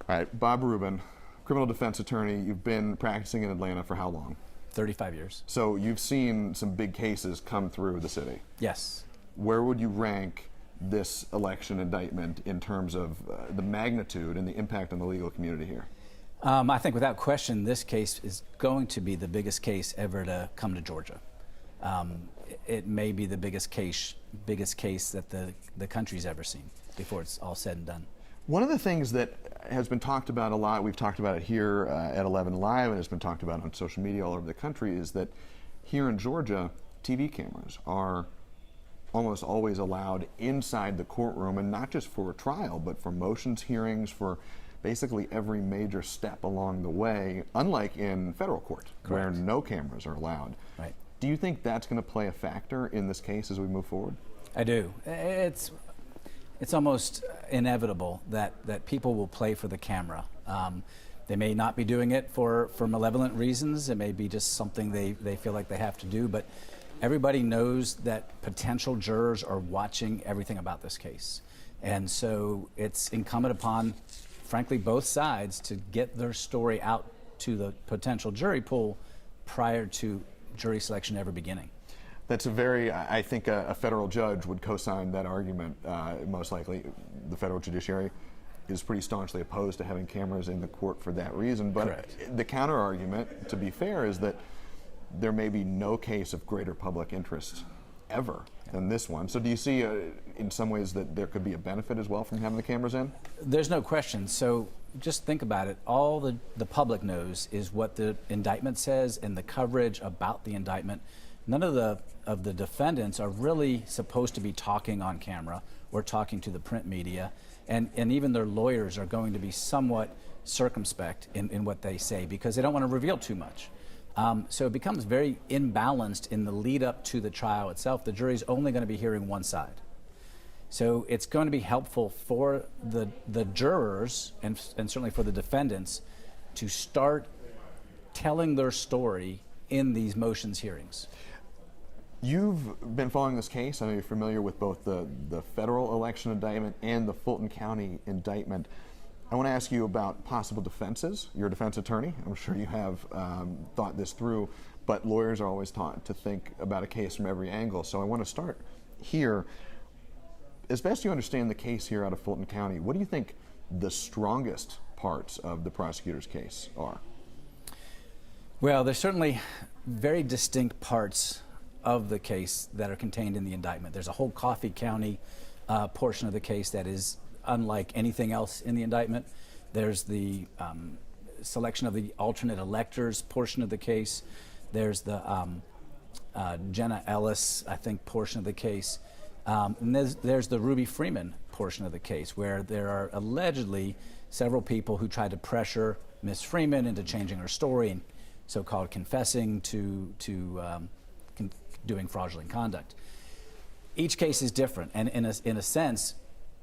All right, Bob Rubin, criminal defense attorney. You've been practicing in Atlanta for how long? 35 years. So you've seen some big cases come through the city. Yes. Where would you rank this election indictment in terms of the magnitude and the impact on the legal community here? I think without question, this case is going to be the biggest case ever to come to Georgia. It may be the biggest case that the country's ever seen before it's all said and done. One of the things that has been talked about a lot, we've talked about it here at 11 Live, and has been talked about on social media all over the country, is that here in Georgia, TV cameras are almost always allowed inside the courtroom, and not just for a trial, but for motions hearings, for basically every major step along the way, unlike in federal court, where no cameras are allowed. Right. Do you think that's going to play a factor in this case as we move forward? I do. It's almost inevitable that people will play for the camera. They may not be doing it for malevolent reasons. It may be just something they feel like they have to do, but everybody knows that potential jurors are watching everything about this case. And so it's incumbent upon, frankly, both sides to get their story out to the potential jury pool prior to jury selection ever beginning. That's a very, I think a federal judge would co-sign that argument, most likely. The federal judiciary is pretty staunchly opposed to having cameras in the court for that reason. But Correct. The counter argument, to be fair, is that there may be no case of greater public interest ever than this one. So do you see in some ways that there could be a benefit as well from having the cameras in? There's no question. So just think about it. All the public knows is what the indictment says and the coverage about the indictment. None of the defendants are really supposed to be talking on camera or talking to the print media, and even their lawyers are going to be somewhat circumspect in what they say because they don't want to reveal too much. So it becomes very imbalanced in the lead up to the trial itself. The jury's only going to be hearing one side. So it's going to be helpful for the jurors and certainly for the defendants to start telling their story in these motions hearings. You've been following this case. I know you're familiar with both the federal election indictment and the Fulton County indictment. I want to ask you about possible defenses. You're a defense attorney. I'm sure you have thought this through, but lawyers are always taught to think about a case from every angle. So I want to start here. As best you understand the case here out of Fulton County, what do you think the strongest parts of the prosecutor's case are? Well, there's certainly very distinct parts of the case that are contained in the indictment. There's a whole Coffee County portion of the case that is unlike anything else in the indictment. There's the selection of the alternate electors portion of the case. There's the Jenna Ellis, I think, portion of the case. And there's the Ruby Freeman portion of the case, where there are allegedly several people who tried to pressure Miss Freeman into changing her story and so-called confessing to doing fraudulent conduct. Each case is different, and in a sense,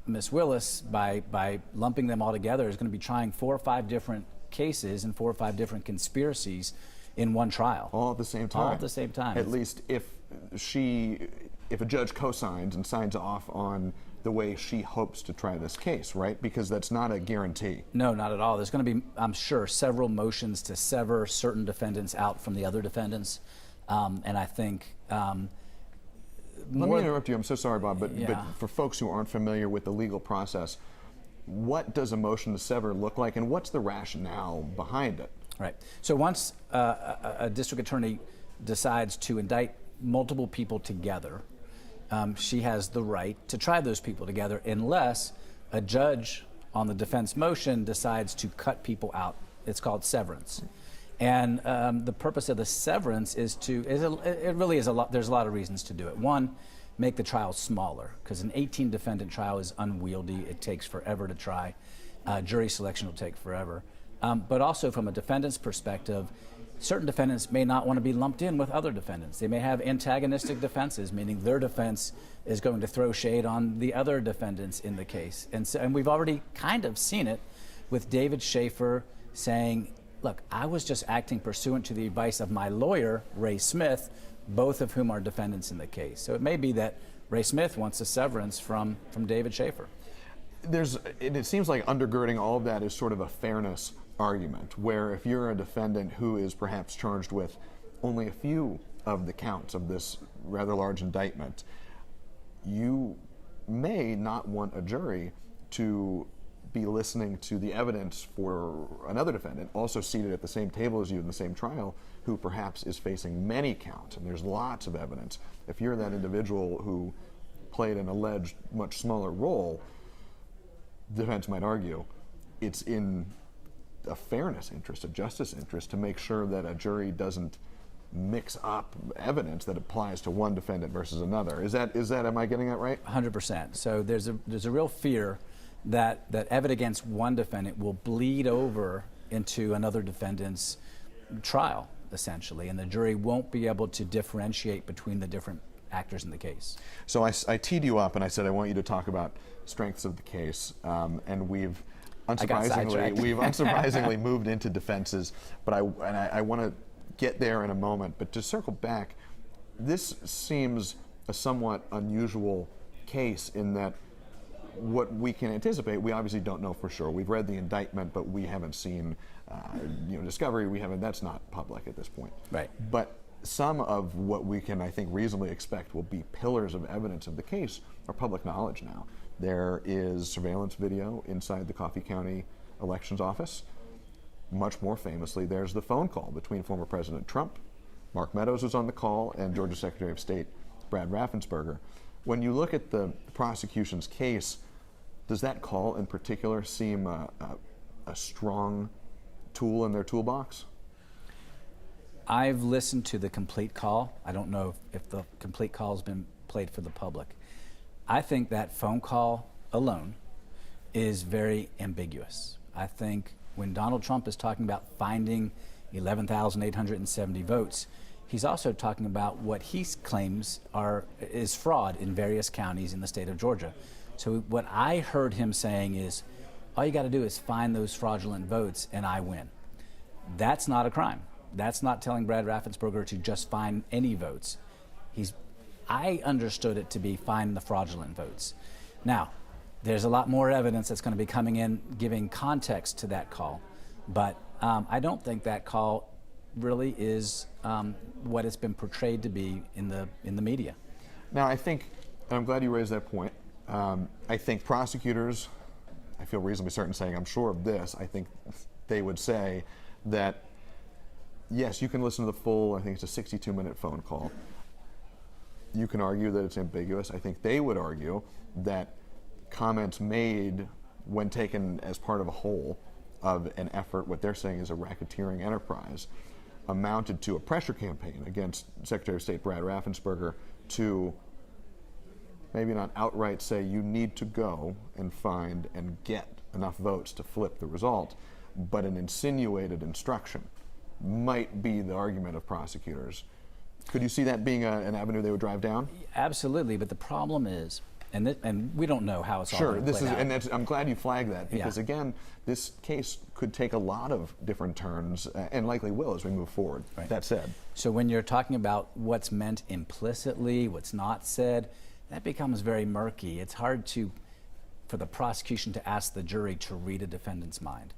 Ms. Willis, by lumping them all together, is going to be trying 4 or 5 different cases and 4 or 5 different conspiracies in one trial. All at the same time? All at the same time. At least if a judge co-signs and signs off on the way she hopes to try this case, right? Because that's not a guarantee. No, not at all. There's going to be, I'm sure, several motions to sever certain defendants out from the other defendants. And I think... Let me interrupt you. I'm so sorry, Bob, but Yeah. for folks who aren't familiar with the legal process, what does a motion to sever look like, and what's the rationale behind it? Right. So once a district attorney decides to indict multiple people together, she has the right to try those people together unless a judge on the defense motion decides to cut people out. It's called severance. And the purpose of the severance is there's a lot of reasons to do it. One, make the trial smaller, because an 18 defendant trial is unwieldy. It takes forever to try. Jury selection will take forever. But also from a defendant's perspective, certain defendants may not want to be lumped in with other defendants. They may have antagonistic defenses, meaning their defense is going to throw shade on the other defendants in the case. And we've already kind of seen it with David Schaefer saying, look, I was just acting pursuant to the advice of my lawyer, Ray Smith, both of whom are defendants in the case. So it may be that Ray Smith wants a severance from David Schaefer. it seems like undergirding all of that is sort of a fairness argument, where if you're a defendant who is perhaps charged with only a few of the counts of this rather large indictment, you may not want a jury to be listening to the evidence for another defendant, also seated at the same table as you in the same trial, who perhaps is facing many counts, and there's lots of evidence. If you're that individual who played an alleged much smaller role, the defense might argue it's in a fairness interest, a justice interest, to make sure that a jury doesn't mix up evidence that applies to one defendant versus another. Is that am I getting that right? 100%. So there's a real fear that evidence against one defendant will bleed over into another defendant's trial, essentially, and the jury won't be able to differentiate between the different actors in the case. So I teed you up and I said I want you to talk about strengths of the case, and we've unsurprisingly moved into defenses, but I want to get there in a moment. But to circle back, this seems a somewhat unusual case in that what we can anticipate, we obviously don't know for sure. We've read the indictment, but we haven't seen discovery. That's not public at this point. Right. But some of what we can, I think, reasonably expect will be pillars of evidence of the case are public knowledge now. There is surveillance video inside the Coffee County Elections Office. Much more famously, there's the phone call between former President Trump, Mark Meadows was on the call, and Georgia Secretary of State Brad Raffensperger. When you look at the prosecution's case, does that call in particular seem a strong tool in their toolbox? I've listened to the complete call. I don't know if the complete call has been played for the public. I think that phone call alone is very ambiguous. I think when Donald Trump is talking about finding 11,870 votes, he's also talking about what he claims is fraud in various counties in the state of Georgia. So what I heard him saying is, all you got to do is find those fraudulent votes and I win. That's not a crime. That's not telling Brad Raffensperger to just find any votes. I understood it to be find the fraudulent votes. Now, there's a lot more evidence that's going to be coming in giving context to that call, but I don't think that call really is what it's been portrayed to be in the media. Now, I think, and I'm glad you raised that point, I think prosecutors, I feel reasonably certain saying I'm sure of this, I think they would say that yes, you can listen to the full, I think it's a 62-minute phone call. You can argue that it's ambiguous. I think they would argue that comments made when taken as part of a whole of an effort, what they're saying is a racketeering enterprise, amounted to a pressure campaign against Secretary of State Brad Raffensperger to maybe not outright say you need to go and find and get enough votes to flip the result, but an insinuated instruction might be the argument of prosecutors. Could you see that being an avenue they would drive down? Absolutely, but the problem is, and we don't know how it's all going to play out. And I'm glad you flagged that, because again, this case could take a lot of different turns, and likely will as we move forward. Right. That said. So when you're talking about what's meant implicitly, what's not said, that becomes very murky. It's hard for the prosecution to ask the jury to read a defendant's mind.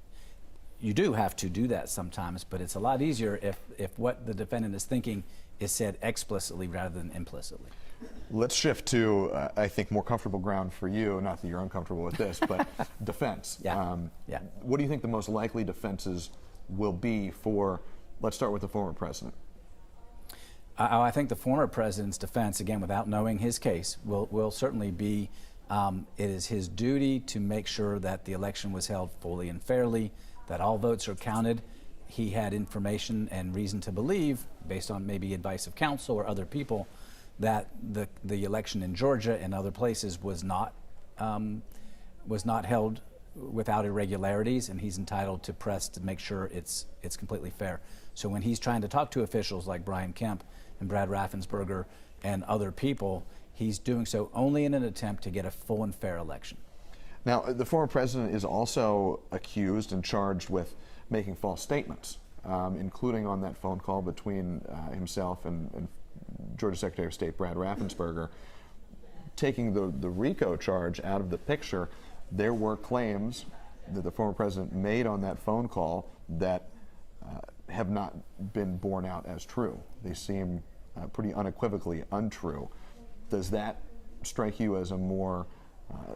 You do have to do that sometimes, but it's a lot easier if what the defendant is thinking is said explicitly rather than implicitly. Let's shift to, I think, more comfortable ground for you. Not that you're uncomfortable with this, but defense. Yeah. What do you think the most likely defenses will be for, let's start with the former president? I think the former president's defense, again, without knowing his case, will certainly be it is his duty to make sure that the election was held fully and fairly, that all votes are counted. He had information and reason to believe, based on maybe advice of counsel or other people, that the election in Georgia and other places was not held without irregularities, and he's entitled to press to make sure it's completely fair. So when he's trying to talk to officials like Brian Kemp and Brad Raffensperger and other people, he's doing so only in an attempt to get a full and fair election. Now, the former president is also accused and charged with making false statements, including on that phone call between himself and Georgia Secretary of State Brad Raffensperger. Taking the RICO charge out of the picture, there were claims that the former president made on that phone call that have not been borne out as true. They seem pretty unequivocally untrue. Does that strike you as a more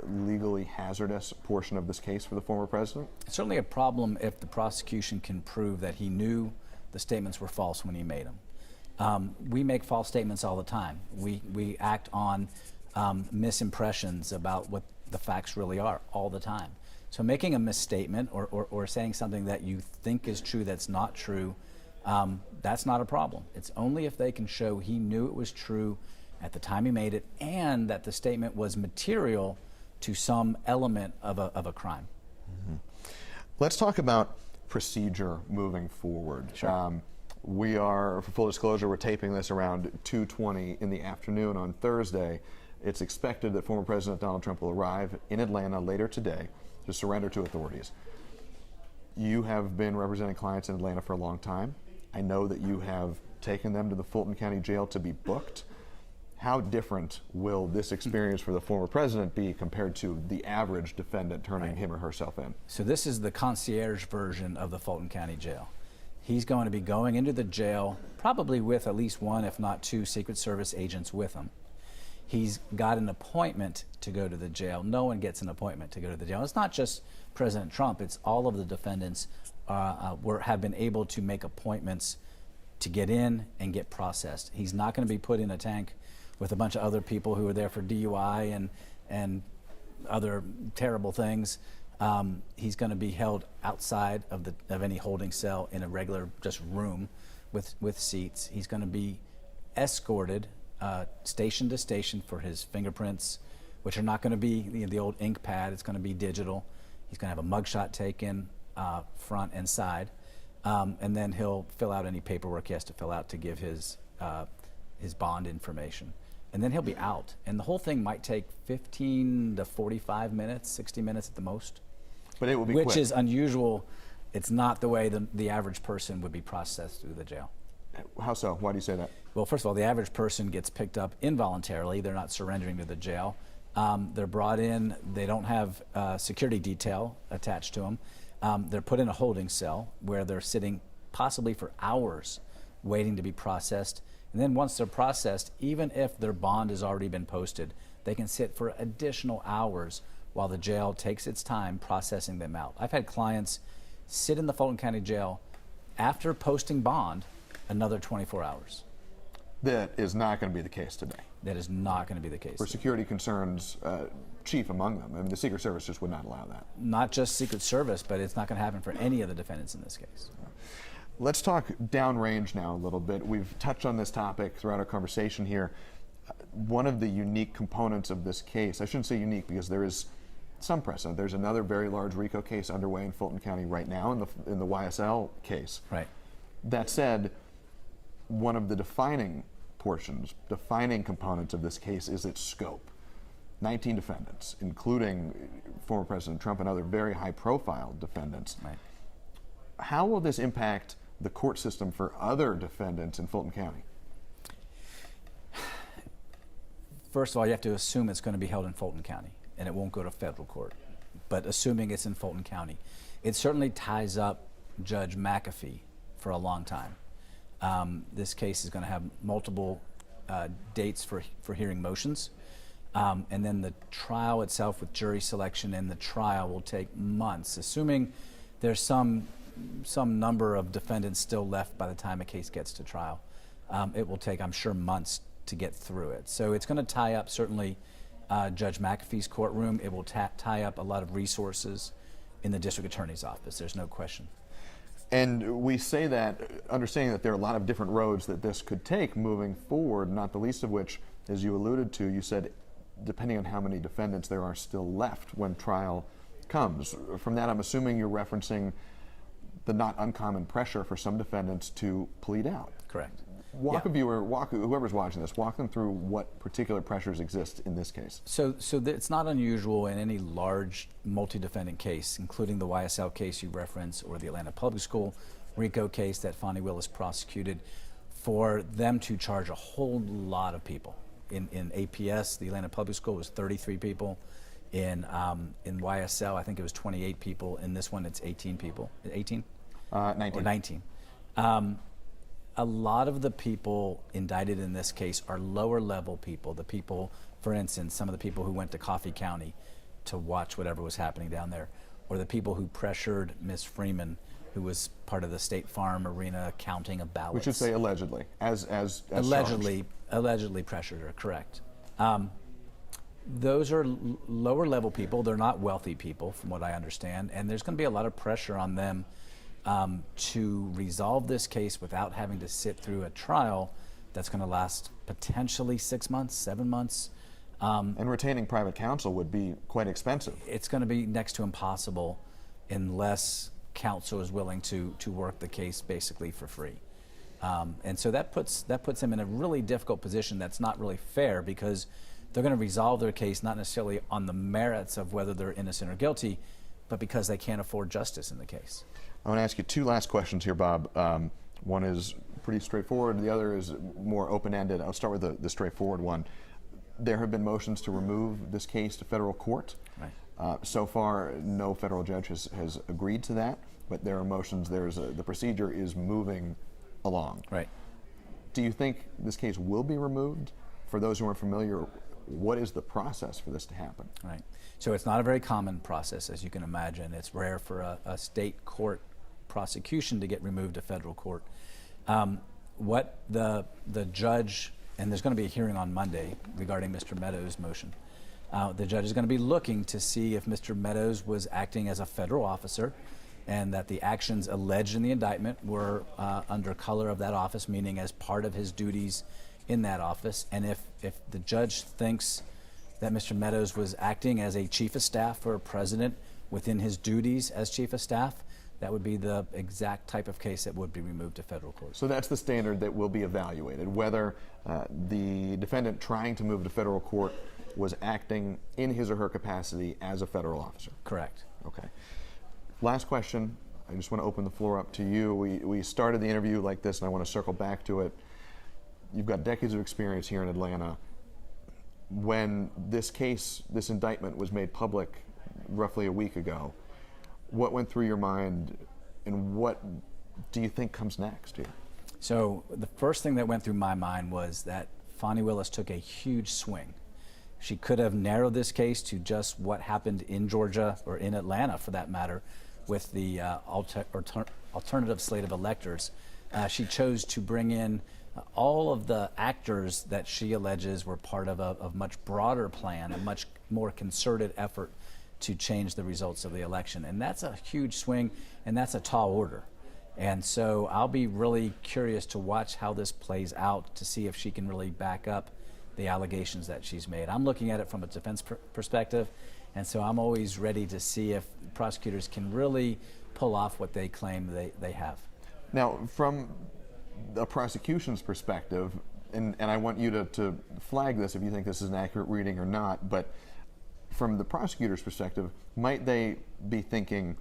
legally hazardous portion of this case for the former president? It's certainly a problem if the prosecution can prove that he knew the statements were false when he made them. We make false statements all the time. We act on misimpressions about what the facts really are all the time. So making a misstatement or saying something that you think is true that's not true, that's not a problem. It's only if they can show he knew it was true at the time he made it and that the statement was material to some element of a crime. Mm-hmm. Let's talk about procedure moving forward. Sure. We are, for full disclosure, we're taping this around 2:20 in the afternoon on Thursday. It's expected that former President Donald Trump will arrive in Atlanta later today to surrender to authorities. You have been representing clients in Atlanta for a long time. I know that you have taken them to the Fulton County Jail to be booked. How different will this experience for the former president be compared to the average defendant turning him or herself in? So this is the concierge version of the Fulton County Jail. He's going to be going into the jail probably with at least one, if not two, Secret Service agents with him. He's got an appointment to go to the jail. No one gets an appointment to go to the jail. It's not just President Trump. It's all of the defendants have been able to make appointments to get in and get processed. He's not going to be put in a tank with a bunch of other people who are there for DUI and other terrible things. He's going to be held outside of any holding cell in a regular just room with seats. He's going to be escorted station to station for his fingerprints, which are not going to be the old ink pad. It's going to be digital. He's going to have a mugshot taken front and side, and then he'll fill out any paperwork he has to fill out to give his bond information. And then he'll be out. And the whole thing might take 15 to 45 minutes, 60 minutes at the most. But it will be quick. Which is unusual. It's not the way the average person would be processed through the jail. How so? Why do you say that? Well, first of all, the average person gets picked up involuntarily. They're not surrendering to the jail. They're brought in. They don't have security detail attached to them. They're put in a holding cell where they're sitting possibly for hours waiting to be processed. And then once they're processed, even if their bond has already been posted, they can sit for additional hours while the jail takes its time processing them out. I've had clients sit in the Fulton County Jail after posting bond another 24 hours. That is not going to be the case today. That is not going to be the case. For security concerns, chief among them. I mean, the Secret Service just would not allow that. Not just Secret Service, but it's not going to happen for any of the defendants in this case. Let's talk downrange now a little bit. We've touched on this topic throughout our conversation here. One of the unique components of this case, I shouldn't say unique because there is some precedent. There's another very large RICO case underway in Fulton County right now in the YSL case. Right. That said, one of the defining components of this case is its scope. 19 defendants, including former President Trump and other very high-profile defendants. Right. How will this impact the court system for other defendants in Fulton County? First of all, you have to assume it's going to be held in Fulton County, and it won't go to federal court. But assuming it's in Fulton County, it certainly ties up Judge McAfee for a long time. This case is going to have multiple dates for hearing motions. And then the trial itself with jury selection and the trial will take months, assuming there's some number of defendants still left by the time a case gets to trial. It will take, I'm sure, months to get through it. So it's going to tie up certainly Judge McAfee's courtroom. It will tie up a lot of resources in the district attorney's office. There's no question. And we say that, understanding that there are a lot of different roads that this could take moving forward, not the least of which, as you alluded to, you said, depending on how many defendants there are still left when trial comes. From that, I'm assuming you're referencing the not uncommon pressure for some defendants to plead out. Correct. Whoever's watching this, walk them through what particular pressures exist in this case. So it's not unusual in any large multi-defendant case, including the YSL case you referenced or the Atlanta Public School RICO case that Fonnie Willis prosecuted, for them to charge a whole lot of people. In APS, the Atlanta Public School was 33 people. In YSL, I think it was 28 people. In this one, it's 18 people. 18? 19. Or 19. A lot of the people indicted in this case are lower level people. The people, for instance, some of the people who went to Coffee County to watch whatever was happening down there, or the people who pressured Ms. Freeman, who was part of the State Farm Arena counting of ballots. We should say allegedly, as allegedly pressured her. Correct. Those are lower level people. They're not wealthy people, from what I understand, and there's going to be a lot of pressure on them to resolve this case without having to sit through a trial that's going to last potentially 6 months, 7 months. And retaining private counsel would be quite expensive. It's going to be next to impossible unless counsel is willing to work the case basically for free. And so that puts them in a really difficult position that's not really fair, because they're going to resolve their case not necessarily on the merits of whether they're innocent or guilty, but because they can't afford justice in the case. I want to ask you two last questions here, Bob. One is pretty straightforward. The other is more open-ended. I'll start with the straightforward one. There have been motions to remove this case to federal court. Right. So far, no federal judge has agreed to that, but there are motions. The procedure is moving along. Right. Do you think this case will be removed? For those who aren't familiar, what is the process for this to happen? Right. So it's not a very common process, as you can imagine. It's rare for a state court prosecution to get removed to federal court. What the judge, and there's going to be a hearing on Monday regarding Mr. Meadows' motion. The judge is going to be looking to see if Mr. Meadows was acting as a federal officer, and that the actions alleged in the indictment were under color of that office, meaning as part of his duties in that office. And if the judge thinks that Mr. Meadows was acting as a chief of staff for a president within his duties as chief of staff, that would be the exact type of case that would be removed to federal court. So that's the standard that will be evaluated, whether the defendant trying to move to federal court was acting in his or her capacity as a federal officer. Correct. Okay. Last question. I just want to open the floor up to you. We started the interview like this, and I want to circle back to it. You've got decades of experience here in Atlanta. When this indictment was made public roughly a week ago, what went through your mind, and what do you think comes next here? So the first thing that went through my mind was that Fani Willis took a huge swing. She could have narrowed this case to just what happened in Georgia, or in Atlanta for that matter, with the alternative slate of electors. She chose to bring in all of the actors that she alleges were part of a much broader plan, a much more concerted effort to change the results of the election. And that's a huge swing, and that's a tall order. And so I'll be really curious to watch how this plays out, to see if she can really back up the allegations that she's made. I'm looking at it from a defense perspective, and so I'm always ready to see if prosecutors can really pull off what they claim they have. Now, from the prosecution's perspective, and I want you to flag this if you think this is an accurate reading or not, but from the prosecutor's perspective, might they be thinking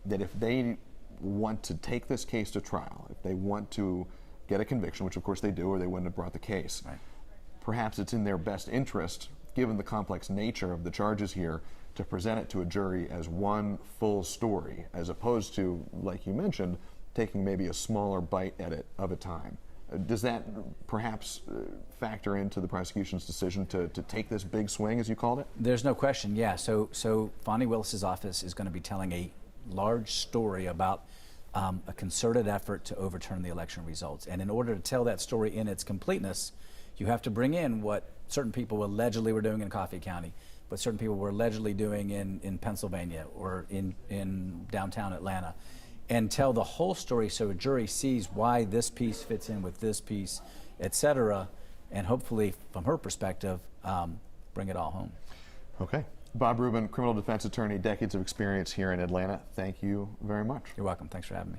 that if they want to take this case to trial, if they want to get a conviction, which of course they do, or they wouldn't have brought the case, right, perhaps it's in their best interest, given the complex nature of the charges here, to present it to a jury as one full story, as opposed to, like you mentioned, taking maybe a smaller bite at it of a time. Does that perhaps factor into the prosecution's decision to take this big swing, as you called it? There's no question, yeah. So Fani Willis's office is going to be telling a large story about a concerted effort to overturn the election results. And in order to tell that story in its completeness, you have to bring in what certain people allegedly were doing in Coffee County, what certain people were allegedly doing in Pennsylvania or in downtown Atlanta, and tell the whole story so a jury sees why this piece fits in with this piece, et cetera, and hopefully, from her perspective, bring it all home. Okay. Bob Rubin, criminal defense attorney, decades of experience here in Atlanta. Thank you very much. You're welcome. Thanks for having me.